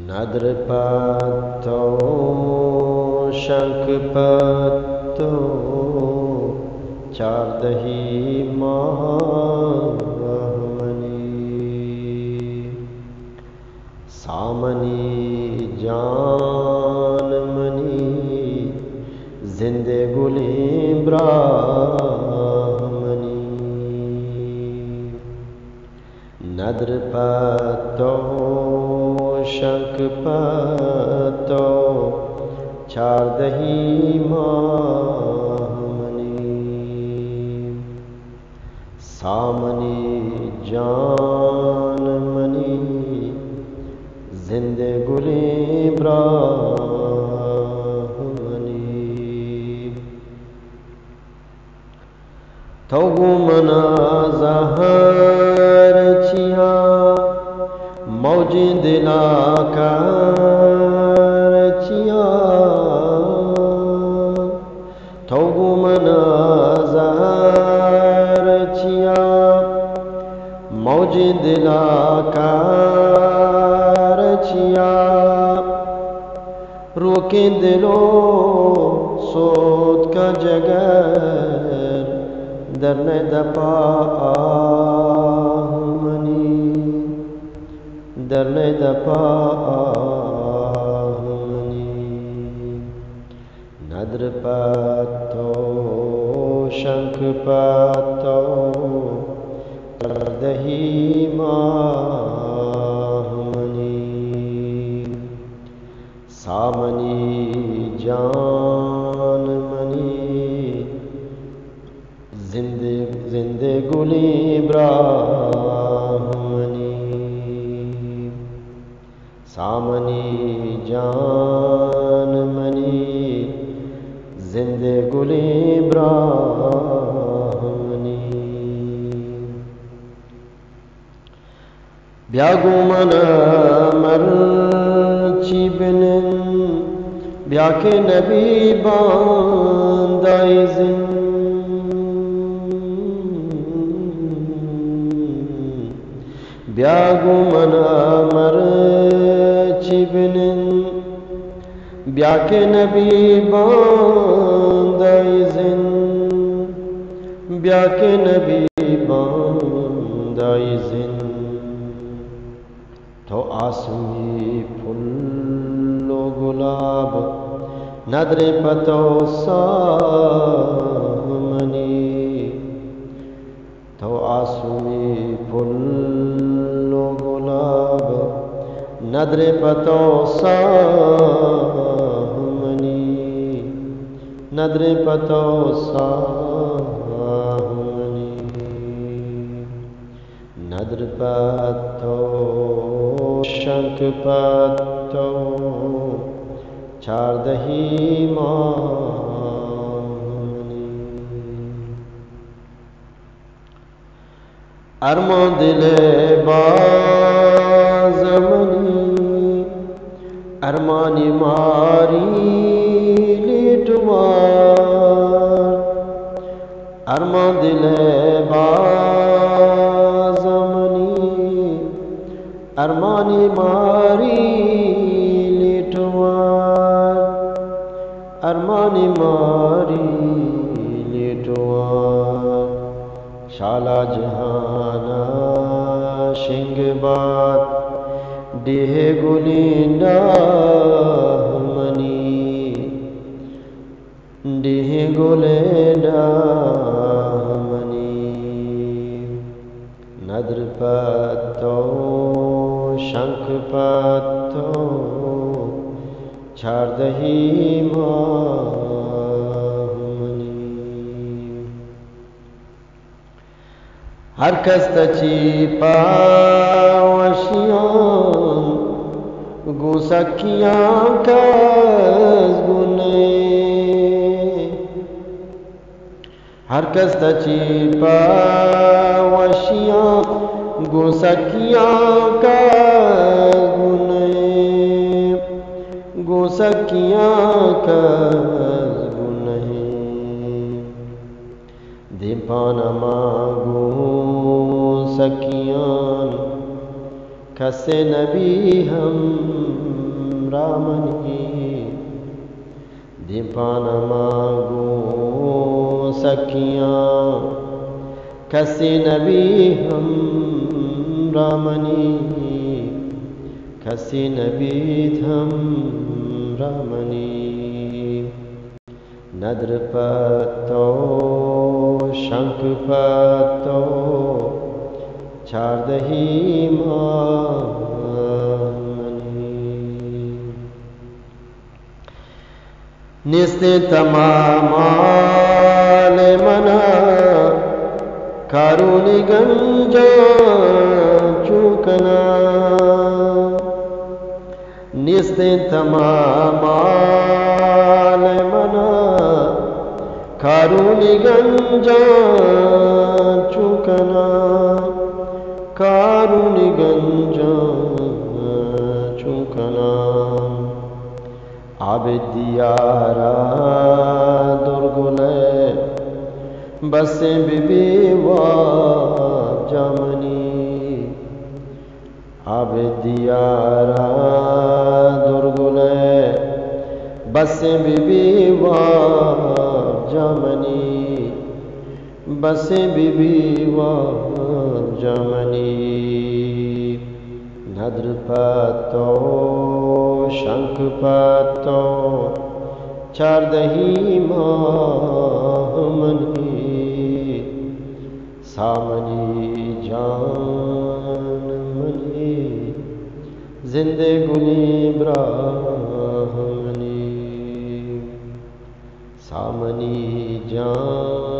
नद्रपतो शंखपतो चारदही महामणि सामनी जानमणि जिंदे गुली ब्राह्मणी नद्रपतो शंखपतो चारदही महामणि सामनी जानमणि जिंदे गुली ब्राह्मणी तो मना जहर छिया मौजी दिला कर छिया तो मना जहर छिया मौजी दिला कर छिया रोके दिलो सोत का जगर दरने दपा मनी दरने दपा मनी नद्रपतो शंखपतो चारदही महामणि सामनी जानमणि जिंदे गुली ब्राह्मणी सामनी जानमणि जिंदे गुली ब्राह्मणी ब्यागुमन मरची बिन ब्याके नबी बांदाई जिन ब्यागुमन मरची बिन ब्याके नबी बांदाई जिन ब्याके नबी बांदाई जिन तो आसमी फुल्लो गुलाब नद्रपतो सामनी तो आसमी फुल्लो गुलाब नद्रपतो सामनी नद्रपतो सामनी नद्रपतो शंखपतो चारदही महामणि अरमा दिले बाज़मनी अरमानी मारी लिटवार अरमा दिले अरमानी मारी लिटवार अरमानी मारी लिटवार शाला जहाना शिंग बात देह गुलिंदा मनी देह गुलिंदा मनी नद्रपतो शंखपतो चारदही महामणि हर कस्तची पावशियां गुसकियां कस गुने हर कस्तची पावशियां गुसकियां कस गुने गुसकियां कस गुने दीपान मागू सकियां खसे नबी हम रामनी दीपान मांगू सखियाँ कसी नबी हम रामनी कसी नबी हम रामनी नद्र पत्तो शंख पत्तो चारदही मामनी निस्ते तमामाल मना कारुणी गंजा चूकना निस्ते तमामाल मना कारुणी गंजा चूकना कारुणी गंजा चूकना आबिदियारा दुर्गुले बसे बिबीवा जमनी आबिदियारा दुर्गुले बसे बिबीवा जमनी बसे बिबीवा जमनी नद्र पत्तो शंख पत्तो चारदही मामनी सामनी जान मनी जिंदे गुनी ब्राह्मणी सामनी जान